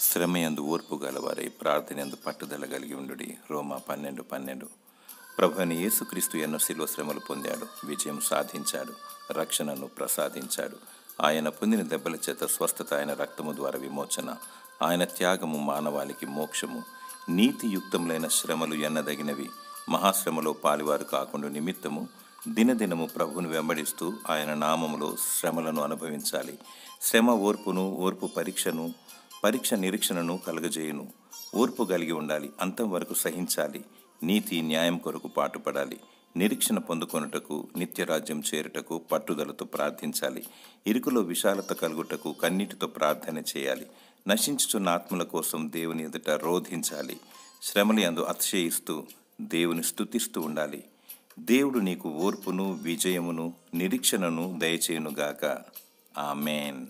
శ్రమయందు ఓర్పు గలవారై ప్రార్థనయందు పట్టుదల కలిగి ఉండుడి. రోమా 12:12. ప్రభువైన యేసుక్రీస్తు ఎన్నో శిలువ శ్రమలు పొందాడు, విజయం సాధించాడు, రక్షణను ప్రసాదించాడు. ఆయన పొందిన దెబ్బల చేత స్వస్థత, ఆయన రక్తము ద్వారా విమోచన, ఆయన త్యాగము మానవాళికి మోక్షము. నీతియుక్తములైన శ్రమలు ఎన్నదగినవి. మహాశ్రమలో పాలివారు కాకుండా నిమిత్తము దినదినము ప్రభువును వెంబడిస్తూ ఆయన నామములో శ్రమలను అనుభవించాలి. శ్రమ ఓర్పును, ఓర్పు పరీక్ష నిరీక్షణను కలుగజేయును. ఓర్పు కలిగి ఉండాలి, అంతం వరకు సహించాలి. నీతి న్యాయం కొరకు పాటుపడాలి. నిరీక్షణ పొందుకొనుటకు, నిత్యరాజ్యం చేరుటకు పట్టుదలతో ప్రార్థించాలి. ఇరుకులో విశాలత కలుగుటకు కన్నీటితో ప్రార్థన చేయాలి. నశించుచున్న ఆత్మల కోసం దేవుని ఎదుట రోధించాలి. శ్రమల యందు అతిశయిస్తూ దేవుని స్తుతిస్తూ ఉండాలి. దేవుడు నీకు ఓర్పును, విజయమును, నిరీక్షణను దయచేయునుగాక. ఆమేన్.